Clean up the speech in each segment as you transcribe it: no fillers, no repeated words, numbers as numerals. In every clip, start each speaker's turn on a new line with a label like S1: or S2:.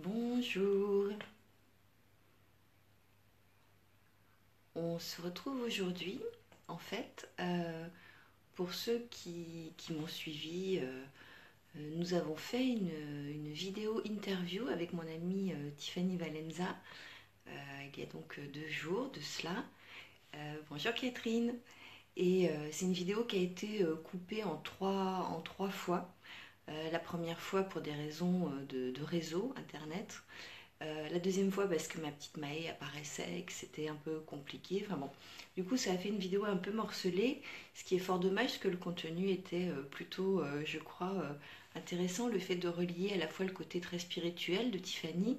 S1: Bonjour, on se retrouve aujourd'hui en fait pour ceux qui m'ont suivi. Nous avons fait une vidéo interview avec mon amie Tiffany Valenza il y a donc 2 jours de cela. Bonjour Catherine. Et c'est une vidéo qui a été coupée en trois fois. La première fois pour des raisons de réseau internet. La deuxième fois parce que ma petite Maë apparaissait et que c'était un peu compliqué. Enfin bon, du coup ça a fait une vidéo un peu morcelée, ce qui est fort dommage parce que le contenu était plutôt, je crois, intéressant. Le fait de relier à la fois le côté très spirituel de Tiffany,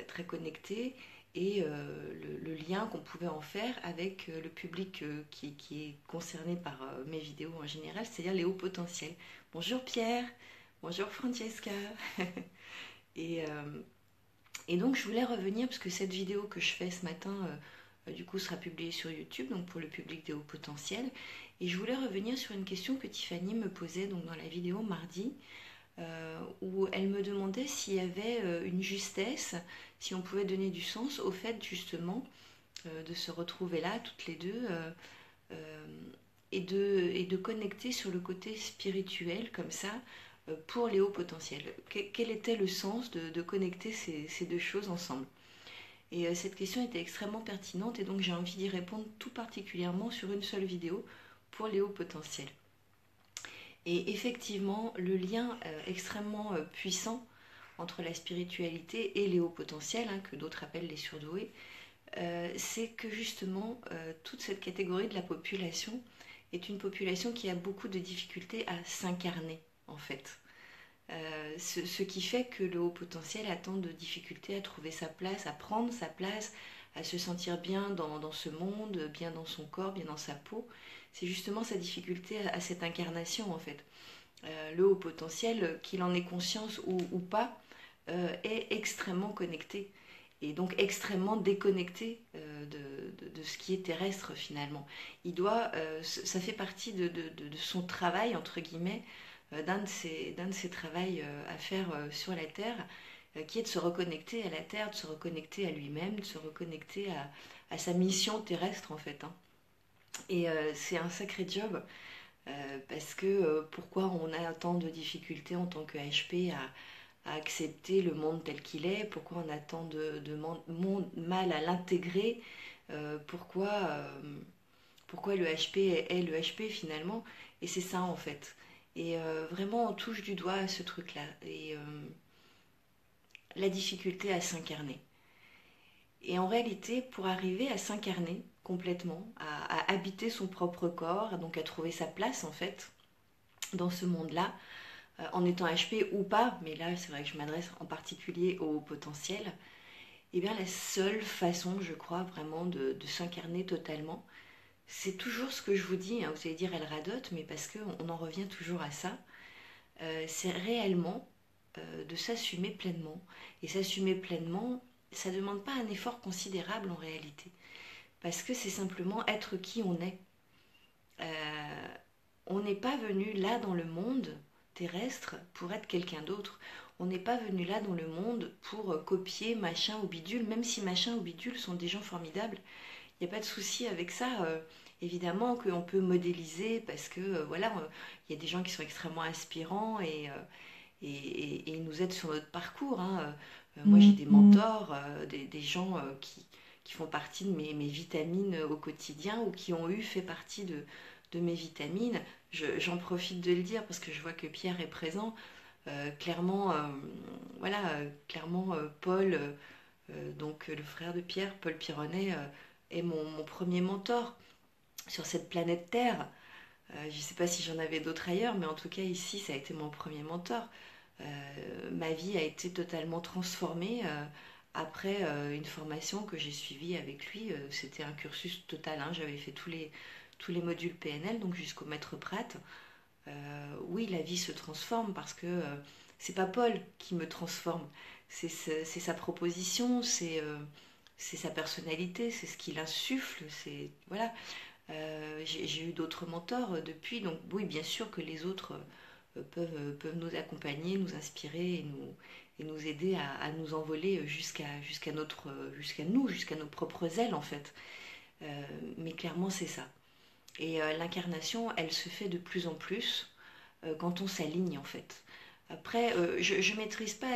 S1: très connecté, et le lien qu'on pouvait en faire avec le public qui est concerné par mes vidéos en général, c'est-à-dire les hauts potentiels. Bonjour Pierre, bonjour Francesca. et, euh, et donc je voulais revenir, parce que cette vidéo que je fais ce matin, du coup sera publiée sur YouTube, donc pour le public des hauts potentiels. Et je voulais revenir sur une question que Tiffany me posait donc dans la vidéo mardi, où elle me demandait s'il y avait une justesse, si on pouvait donner du sens au fait justement de se retrouver là toutes les deux, euh, et de connecter sur le côté spirituel comme ça, pour les hauts potentiels. Quel était le sens de connecter ces deux choses ensemble? Et cette question était extrêmement pertinente, et donc j'ai envie d'y répondre tout particulièrement sur une seule vidéo pour les hauts potentiels. Et effectivement, le lien extrêmement puissant entre la spiritualité et les hauts potentiels, hein, que d'autres appellent les surdoués, c'est que justement toute cette catégorie de la population est une population qui a beaucoup de difficultés à s'incarner en fait. Ce qui fait que le haut potentiel a tant de difficultés à trouver sa place, à prendre sa place, à se sentir bien dans ce monde, bien dans son corps, bien dans sa peau. C'est justement sa difficulté à cette incarnation en fait. Le haut potentiel, qu'il en ait conscience ou pas, est extrêmement connecté, et donc extrêmement déconnecté de ce qui est terrestre finalement. Ça fait partie de son travail, entre guillemets, d'un de ses travails à faire sur la Terre, qui est de se reconnecter à la Terre, de se reconnecter à lui-même, de se reconnecter à sa mission terrestre en fait, hein. Et c'est un sacré job, parce que pourquoi on a tant de difficultés en tant que HP à accepter le monde tel qu'il est, pourquoi on a tant de mal à l'intégrer, pourquoi le HP est le HP finalement. Et c'est ça en fait. Et vraiment on touche du doigt à ce truc-là, et la difficulté à s'incarner. Et en réalité, pour arriver à s'incarner complètement, à habiter son propre corps, donc à trouver sa place en fait dans ce monde-là, en étant HP ou pas, mais là c'est vrai que je m'adresse en particulier au potentiel, et bien la seule façon, je crois, vraiment de s'incarner totalement, c'est toujours ce que je vous dis, hein, vous allez dire elle radote, mais parce qu'on en revient toujours à ça, c'est réellement de s'assumer pleinement. Et s'assumer pleinement, ça ne demande pas un effort considérable en réalité, parce que c'est simplement être qui on est. Euh, on n'est pas venu là dans le monde terrestre pour être quelqu'un d'autre. On n'est pas venu là dans le monde pour copier machin ou bidule, même si machin ou bidule sont des gens formidables. Il n'y a pas de souci avec ça. Évidemment qu'on peut modéliser, parce que voilà, il y a des gens qui sont extrêmement inspirants, et ils nous aident sur notre parcours, hein. Moi j'ai des mentors, des gens qui font partie de mes vitamines au quotidien, ou qui ont fait partie de mes vitamines. J'en profite de le dire parce que je vois que Pierre est présent. Clairement, voilà, clairement Paul, donc le frère de Pierre, Paul Pironnet, est mon premier mentor sur cette planète Terre. Je ne sais pas si j'en avais d'autres ailleurs, mais en tout cas ici, ça a été mon premier mentor. Ma vie a été totalement transformée après une formation que j'ai suivie avec lui. C'était un cursus total, hein. J'avais fait tous les modules PNL, donc jusqu'au maître Pratt. Oui, la vie se transforme, parce que c'est pas Paul qui me transforme, c'est sa proposition, c'est sa personnalité, c'est ce qu'il insuffle, c'est voilà. J'ai eu d'autres mentors depuis, donc oui, bien sûr que les autres peuvent nous accompagner, nous inspirer et nous aider à nous envoler jusqu'à nous, jusqu'à nos propres ailes en fait. Mais clairement c'est ça. Et l'incarnation, elle se fait de plus en plus quand on s'aligne en fait. Après, je ne maîtrise pas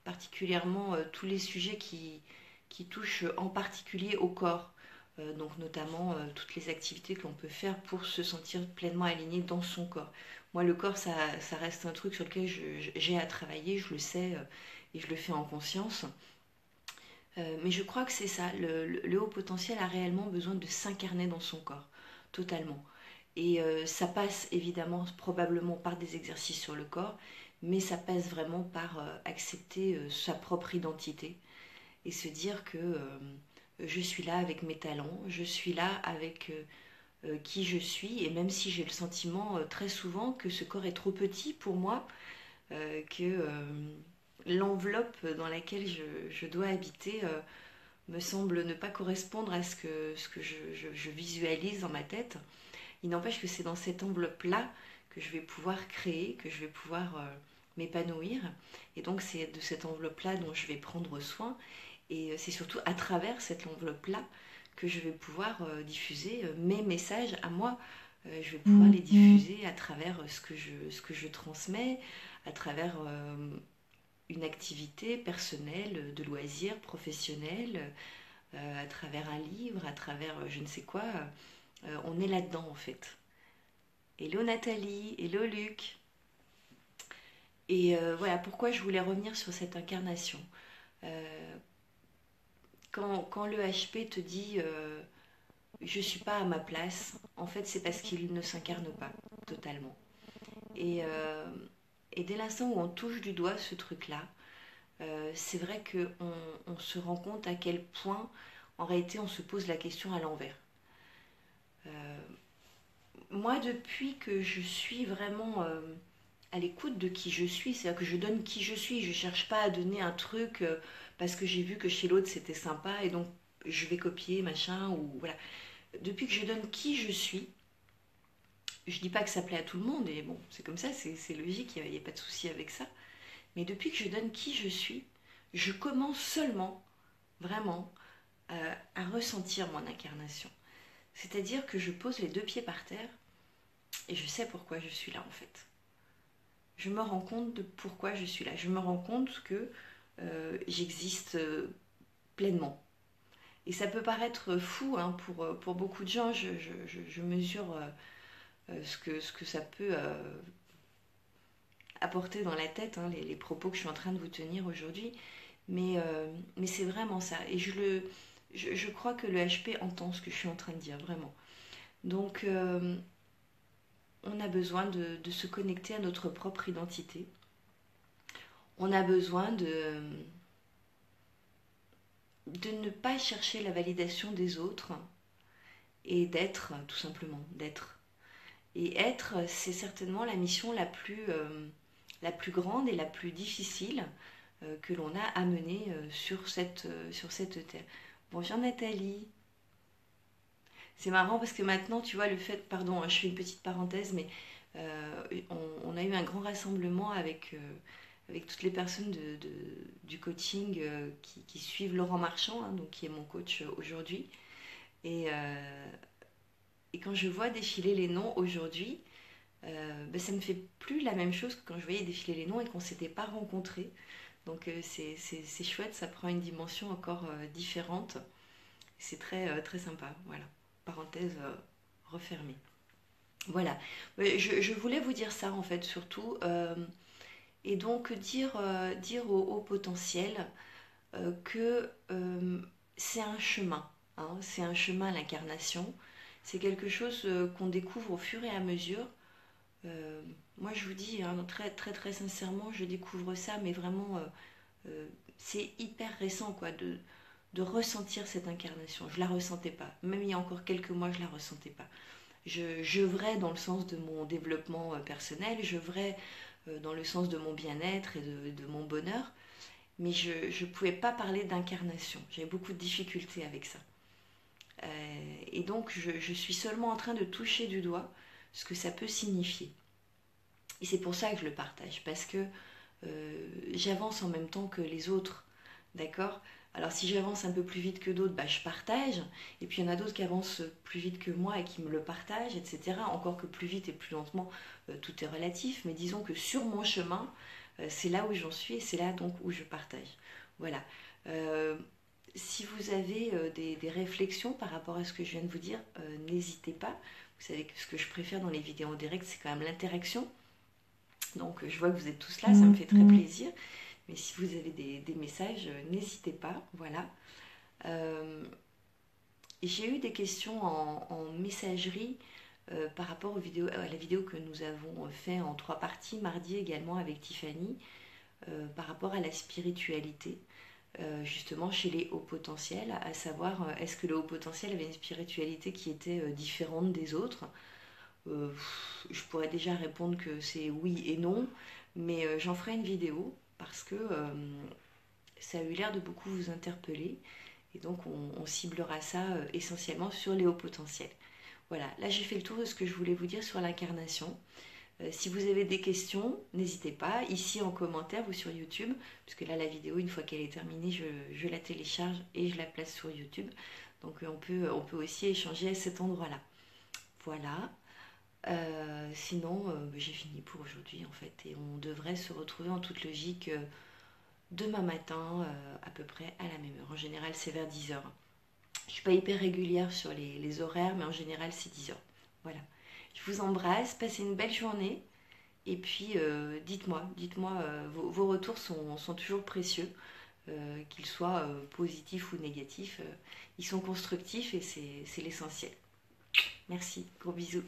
S1: particulièrement tous les sujets qui touchent en particulier au corps. Donc notamment toutes les activités que l'on peut faire pour se sentir pleinement aligné dans son corps. Moi, le corps, ça reste un truc sur lequel j'ai à travailler, je le sais, et je le fais en conscience. Mais je crois que c'est ça, le haut potentiel a réellement besoin de s'incarner dans son corps, totalement. Et ça passe évidemment probablement par des exercices sur le corps, mais ça passe vraiment par accepter sa propre identité et se dire que je suis là avec mes talents, je suis là avec qui je suis, et même si j'ai le sentiment très souvent que ce corps est trop petit pour moi, que l'enveloppe dans laquelle je dois habiter me semble ne pas correspondre à ce que je visualise dans ma tête. Il n'empêche que c'est dans cette enveloppe-là que je vais pouvoir créer, que je vais pouvoir m'épanouir. Et donc c'est de cette enveloppe-là dont je vais prendre soin. Et c'est surtout à travers cette enveloppe-là que je vais pouvoir diffuser mes messages à moi. Je vais pouvoir les diffuser à travers ce que je transmets, à travers une activité personnelle, de loisirs, professionnelle, à travers un livre, à travers je ne sais quoi. On est là-dedans en fait. Hello Nathalie, hello Luc. Et voilà pourquoi je voulais revenir sur cette incarnation. Euh, quand le HP te dit je suis pas à ma place, en fait c'est parce qu'il ne s'incarne pas totalement. Et, euh, et dès l'instant où on touche du doigt ce truc-là, c'est vrai qu'on on se rend compte à quel point en réalité on se pose la question à l'envers. Euh, Moi depuis que je suis vraiment à l'écoute de qui je suis, c'est-à-dire que je donne qui je suis, je cherche pas à donner un truc parce que j'ai vu que chez l'autre c'était sympa et donc je vais copier machin ou voilà. Depuis que je donne qui je suis, je dis pas que ça plaît à tout le monde et bon c'est comme ça, c'est logique, il n'y a pas de souci avec ça. Mais depuis que je donne qui je suis, je commence seulement, vraiment, à ressentir mon incarnation. C'est-à-dire que je pose les deux pieds par terre et je sais pourquoi je suis là en fait. Je me rends compte de pourquoi je suis là. Je me rends compte que j'existe pleinement. Et ça peut paraître fou hein, pour beaucoup de gens. Je mesure ce que ça peut apporter dans la tête, hein, les propos que je suis en train de vous tenir aujourd'hui. Mais c'est vraiment ça. Et je crois que le HP entend ce que je suis en train de dire, vraiment. Donc, on a besoin de se connecter à notre propre identité. On a besoin de ne pas chercher la validation des autres et d'être, tout simplement, d'être. Et être, c'est certainement la mission la plus grande et la plus difficile que l'on a à mener sur cette terre. Bonjour Nathalie. C'est marrant parce que maintenant, tu vois, le fait, pardon, je fais une petite parenthèse, mais on a eu un grand rassemblement avec toutes les personnes du coaching qui suivent Laurent Marchand, hein, donc, qui est mon coach aujourd'hui. Et, euh, et quand je vois défiler les noms aujourd'hui, ben, ça ne me fait plus la même chose que quand je voyais défiler les noms et qu'on ne s'était pas rencontrés. Donc c'est chouette, ça prend une dimension encore différente. C'est très sympa, voilà. Parenthèse refermée. Voilà, je voulais vous dire ça en fait surtout. Et donc dire au potentiel que c'est un chemin, hein, c'est un chemin l'incarnation. C'est quelque chose qu'on découvre au fur et à mesure. Moi je vous dis hein, très sincèrement, je découvre ça, mais vraiment c'est hyper récent quoi de ressentir cette incarnation. Je la ressentais pas. Même il y a encore quelques mois, je la ressentais pas. Je dans le sens de mon développement personnel, j'œuvrais dans le sens de mon bien-être et de mon bonheur, mais je ne pouvais pas parler d'incarnation. J'avais beaucoup de difficultés avec ça. Et donc je suis seulement en train de toucher du doigt ce que ça peut signifier. Et c'est pour ça que je le partage, parce que j'avance en même temps que les autres, d'accord? Alors si j'avance un peu plus vite que d'autres, bah, je partage, et puis il y en a d'autres qui avancent plus vite que moi et qui me le partagent, etc. Encore que plus vite et plus lentement, tout est relatif, mais disons que sur mon chemin, c'est là où j'en suis et c'est là donc où je partage. Voilà. Euh, Si vous avez des réflexions par rapport à ce que je viens de vous dire, n'hésitez pas. Vous savez que ce que je préfère dans les vidéos en direct, c'est quand même l'interaction. Donc je vois que vous êtes tous là, ça me fait très plaisir. Mais si vous avez des messages, n'hésitez pas. Voilà. Euh, j'ai eu des questions en messagerie par rapport à la vidéo que nous avons fait en 3 parties, mardi également avec Tiffany, par rapport à la spiritualité. Justement chez les hauts potentiels, à savoir est-ce que le haut potentiel avait une spiritualité qui était différente des autres. Je pourrais déjà répondre que c'est oui et non, mais j'en ferai une vidéo parce que ça a eu l'air de beaucoup vous interpeller et donc on ciblera ça essentiellement sur les hauts potentiels. Voilà, là j'ai fait le tour de ce que je voulais vous dire sur l'incarnation. Si vous avez des questions, n'hésitez pas, ici en commentaire ou sur YouTube, puisque là la vidéo, une fois qu'elle est terminée, je la télécharge et je la place sur YouTube. Donc on peut aussi échanger à cet endroit-là. Voilà. Sinon, j'ai fini pour aujourd'hui en fait, et on devrait se retrouver en toute logique demain matin, à peu près à la même heure. En général, c'est vers 10 heures. Je ne suis pas hyper régulière sur les horaires, mais en général, c'est 10 heures. Voilà. Je vous embrasse, passez une belle journée. Et puis, dites-moi, vos retours sont toujours précieux, qu'ils soient positifs ou négatifs. Ils sont constructifs et c'est l'essentiel. Merci, gros bisous.